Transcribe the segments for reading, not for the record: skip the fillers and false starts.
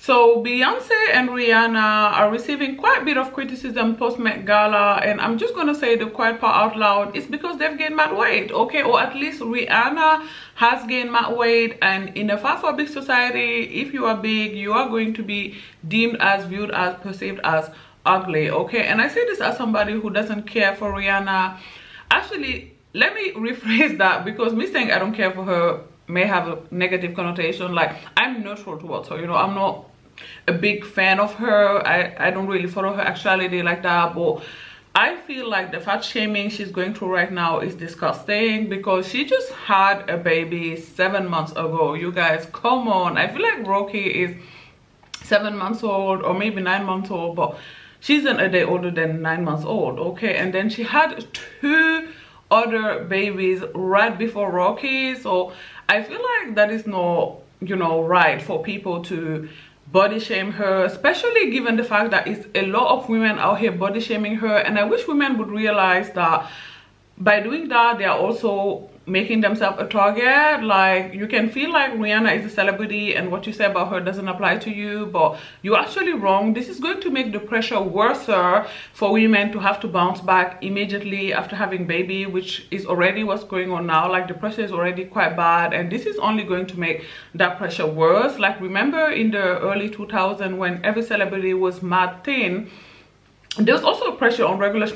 So Beyonce and Rihanna are receiving quite a bit of criticism post Met Gala, and I'm just gonna say the quiet part out loud. It's because they've gained mad weight, okay? Or at least Rihanna has gained mad weight, and in a fat phobic society, if you are big, you are going to be deemed as, viewed as, perceived as ugly, okay? And I say this as somebody who doesn't care for Rihanna. Actually, let me rephrase that, because me saying I don't care for her may have a negative connotation. Like, I'm neutral towards her, you know. I'm not a big fan of her. I don't really follow her actuality like that, but I feel like the fat shaming she's going through right now is disgusting, because she just had a baby 7 months ago. You guys, come on. I feel like Rocky is 7 months old, or maybe 9 months old, but she's a day older than 9 months old, okay? And then she had 2 other babies right before Rocky. So I feel like that is not, you know, right for people to body shame her, especially given the fact that it's a lot of women out here body shaming her. And I wish women would realize that by doing that, they are also making themselves a target. Like, you can feel like Rihanna is a celebrity and what you say about her doesn't apply to you, but you're actually wrong. This is going to make the pressure worse for women to have to bounce back immediately after having baby, which is already what's going on now. Like, the pressure is already quite bad, and this is only going to make that pressure worse. Like, remember in the early 2000s when every celebrity was mad thin, there's also pressure on regular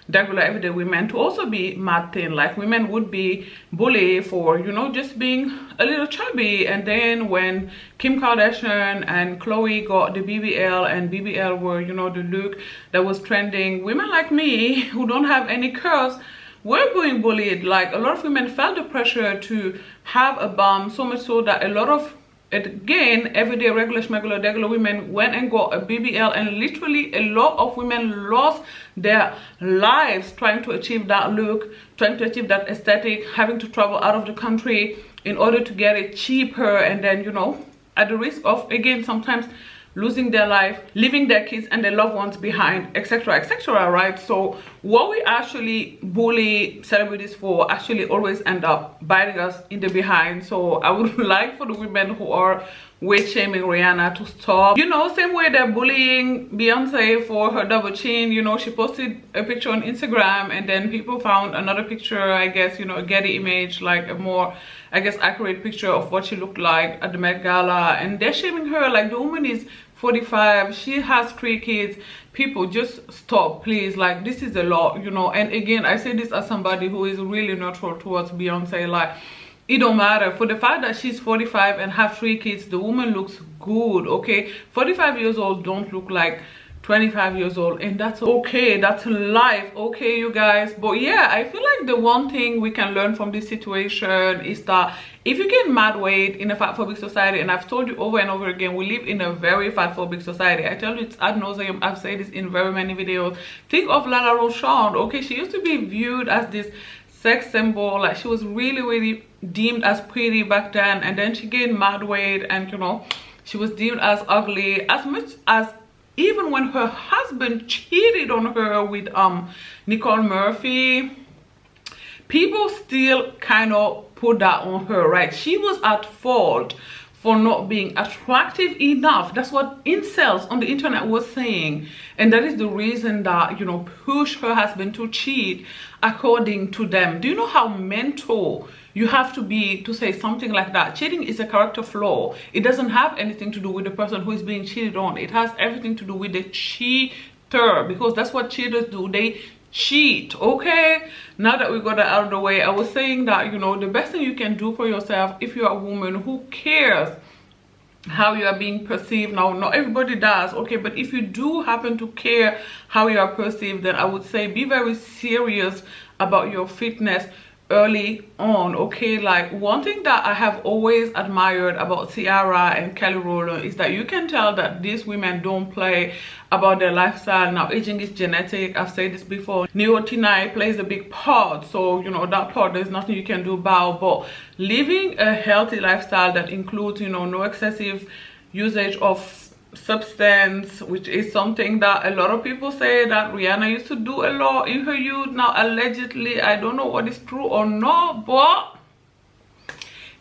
everyday women to also be mad thin. Like, women would be bullied for, you know, just being a little chubby. And then when Kim Kardashian and Khloe got the BBL, and BBL were, you know, the look that was trending, women like me who don't have any curves were being bullied. Like, a lot of women felt the pressure to have a bum, so much so that a lot of, again, everyday regular women went and got a BBL, and literally a lot of women lost their lives trying to achieve that look, trying to achieve that aesthetic, having to travel out of the country in order to get it cheaper, and then, you know, at the risk of, again, sometimes losing their life, leaving their kids and their loved ones behind, etc, etc, right? So what we actually bully celebrities for actually always end up biting us in the behind. So I would like for the women who are weight shaming Rihanna to stop. You know, same way they're bullying Beyonce for her double chin. You know, she posted a picture on Instagram, and then people found another picture, I guess, you know, a Getty image, like a more, I guess, accurate picture of what she looked like at the Met Gala, and they're shaming her. Like, the woman is 45, she has 3 kids. People, just stop, please. Like, this is a lot, you know. And again, I say this as somebody who is really neutral towards Beyonce. Like, it don't matter. For the fact that she's 45 and have 3 kids, the woman looks good, okay? 45 years old don't look like 25 years old, and that's okay. That's life, okay, you guys? But yeah, I feel like the one thing we can learn from this situation is that if you get mad weight in a fat phobic society, and I've told you over and over again, we live in a very fat phobic society. I tell you, it's ad nauseum. I've said this in very many videos. Think of Lala Rochon, okay? She used to be viewed as this sex symbol. Like, she was really deemed as pretty back then, and then she gained mad weight, and, you know, she was deemed as ugly. As much as even when her husband cheated on her with Nicole Murphy, people still kind of put that on her, right? She was at fault for not being attractive enough. That's what incels on the internet was saying, and that is the reason that, you know, pushed her husband to cheat, according to them. Do you know how mental you have to be to say something like that? Cheating is a character flaw. It doesn't have anything to do with the person who is being cheated on. It has everything to do with the cheater, because that's what cheaters do. They cheat, okay? Now that we got that out of the way, I was saying that, you know, the best thing you can do for yourself, if you're a woman who cares how you are being perceived, now not everybody does, okay, but if you do happen to care how you are perceived, then I would say be very serious about your fitness early on, okay? Like, one thing that I have always admired about Ciara and Kelly Rowland is that you can tell that these women don't play about their lifestyle. Now, aging is genetic. I've said this before. Neotenine plays a big part, so, you know, that part there's nothing you can do about. But living a healthy lifestyle that includes, you know, no excessive usage of substance, which is something that a lot of people say that Rihanna used to do a lot in her youth. Now, allegedly, I don't know what is true or not, but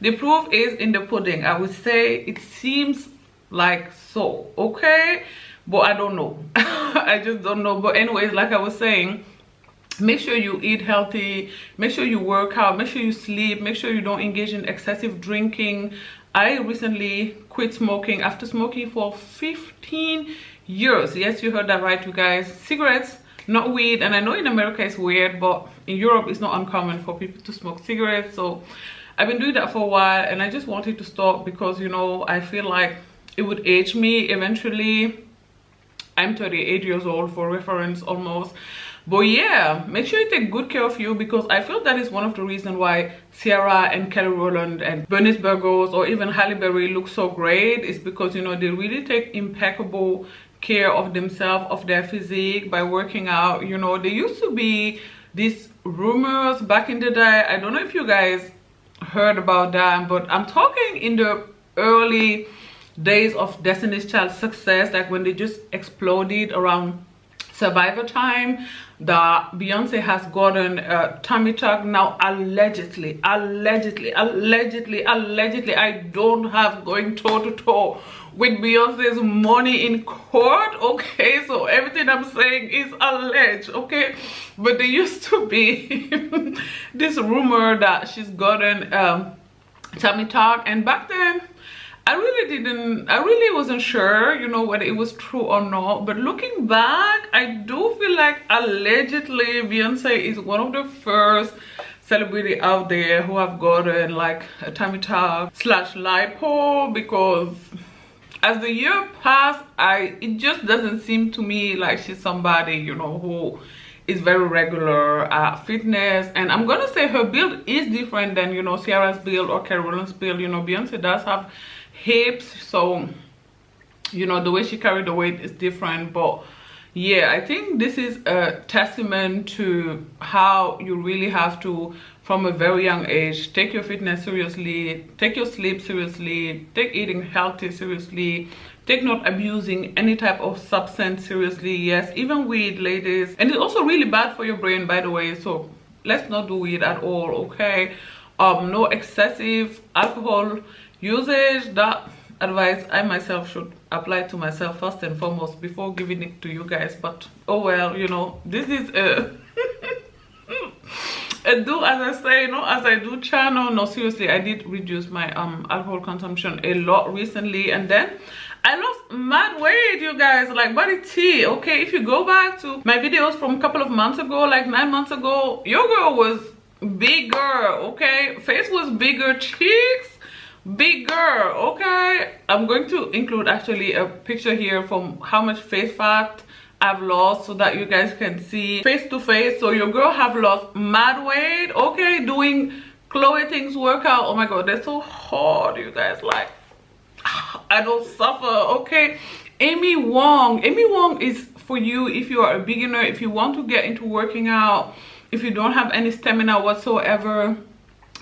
the proof is in the pudding. I would say it seems like so, okay? But I don't know. I just don't know. But anyways, like I was saying, make sure you eat healthy, make sure you work out, make sure you sleep, make sure you don't engage in excessive drinking. I recently quit smoking after smoking for 15 years. Yes, you heard that right, you guys. Cigarettes, not weed. And I know in America it's weird, but in Europe it's not uncommon for people to smoke cigarettes. So I've been doing that for a while, and I just wanted to stop because, you know, I feel like it would age me eventually. I'm 38 years old for reference almost. But yeah, make sure you take good care of you, because I feel that is one of the reasons why Ciara and Kelly Rowland and Bernice Burgos or even Halle Berry look so great. Is because, you know, they really take impeccable care of themselves, of their physique, by working out. You know, there used to be these rumors back in the day. I don't know if you guys heard about that, but I'm talking in the early days of Destiny's Child success, like when they just exploded around Survivor time, that Beyonce has gotten a tummy tuck. Now allegedly, I don't have going toe to toe with Beyonce's money in court, okay? So everything I'm saying is alleged, okay? But there used to be this rumor that she's gotten tummy tuck, and back then I really wasn't sure, you know, whether it was true or not. But looking back, I do feel like allegedly Beyonce is one of the first celebrity out there who have gotten like a tummy tuck / lipo, because as the year passed, it just doesn't seem to me like she's somebody, you know, who is very regular at fitness. And I'm gonna say her build is different than, you know, Ciara's build or Kelly Rowland's build. You know, Beyonce does have hips, so, you know, the way she carried the weight is different. But yeah, I think this is a testament to how you really have to, from a very young age, take your fitness seriously, take your sleep seriously, take eating healthy seriously, take not abusing any type of substance seriously. Yes, even weed, ladies. And it's also really bad for your brain, by the way, so let's not do weed at all, okay? No excessive alcohol usage. That advice I myself should apply to myself first and foremost before giving it to you guys. But oh well, you know, this is a do as I say, not as I do channel. No, seriously, I did reduce my alcohol consumption a lot recently, and then I lost mad weight, you guys, like body tea, okay? If you go back to my videos from a couple of months ago, like 9 months ago, your girl was bigger, okay? Face was bigger, cheeks bigger, okay? I'm going to include actually a picture here from how much face fat I've lost, so that you guys can see face to face. So your girl have lost mad weight, okay? Doing Chloe Ting's workout. Oh my god, they're so hard, you guys. Like, I don't suffer, okay? Amy Wong is for you if you are a beginner, if you want to get into working out, if you don't have any stamina whatsoever.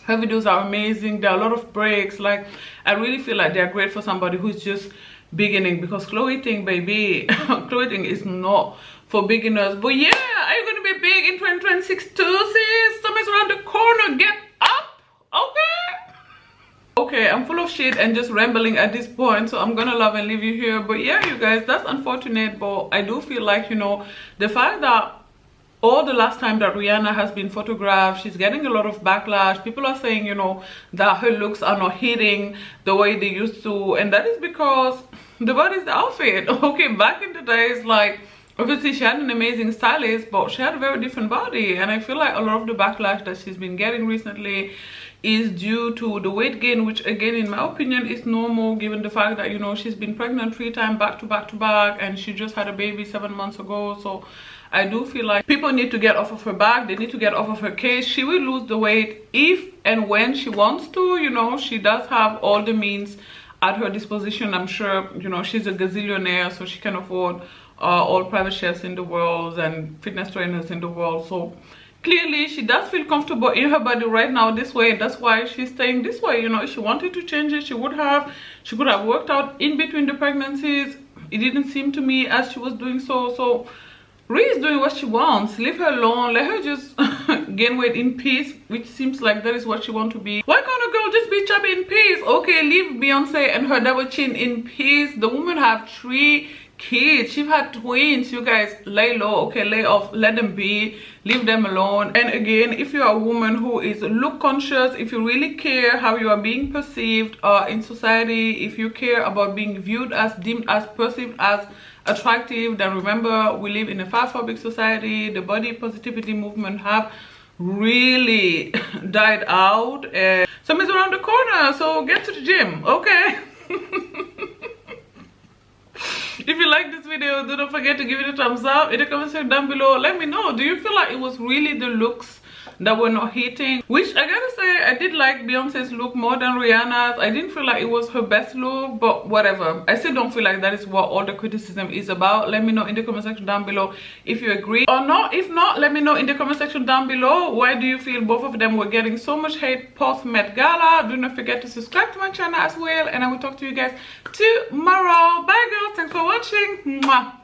Her videos are amazing. There are a lot of breaks. Like, I really feel like they're great for somebody who's just beginning, because Chloe Ting, baby, Chloe Ting is not for beginners. But yeah, are you gonna be big in 2026 too, sis? Summer's around the corner. Get up, okay? Okay, I'm full of shit and just rambling at this point, so I'm gonna love and leave you here. But yeah, you guys, that's unfortunate, but I do feel like, you know, the fact that all the last time that Rihanna has been photographed, she's getting a lot of backlash. People are saying, you know, that her looks are not hitting the way they used to, and that is because the body's the outfit, okay? Back in the days, like, obviously she had an amazing stylist, but she had a very different body, and I feel like a lot of the backlash that she's been getting recently is due to the weight gain, which again, in my opinion, is normal given the fact that, you know, she's been pregnant 3 times back to back, and she just had a baby 7 months ago. So I do feel like people need to get off of her back. They need to get off of her case. She will lose the weight if and when she wants to. You know, she does have all the means at her disposition. I'm sure, you know, she's a gazillionaire, so she can afford all private chefs in the world and fitness trainers in the world. So clearly she does feel comfortable in her body right now this way, and that's why she's staying this way. You know, if she wanted to change it, she could have worked out in between the pregnancies. It didn't seem to me as she was doing so. So Rhea is doing what she wants. Leave her alone. Let her just gain weight in peace, which seems like that is what she wants to be. Why can't a girl just be chubby in peace? Okay, leave Beyonce and her double chin in peace. The woman have 3 kids. She's had twins. You guys lay low. Okay, lay off. Let them be. Leave them alone. And again, if you are a woman who is look conscious, if you really care how you are being perceived in society, if you care about being viewed as, deemed as, perceived as attractive, then remember, we live in a phobic society. The body positivity movement have really died out, and summer's around the corner, so get to the gym. Okay. If you like this video, do not forget to give it a thumbs up. In the comment section down below, let me know, do you feel like it was really the looks that were not hitting? Which I gotta say, I did like Beyonce's look more than Rihanna's. I didn't feel like it was her best look, but whatever. I still don't feel like that is what all the criticism is about. Let me know in the comment section down below if you agree or not. If not, let me know in the comment section down below, why do you feel both of them were getting so much hate post Met Gala? Do not forget to subscribe to my channel as well, and I will talk to you guys tomorrow. Bye girls, thanks for watching. Mwah.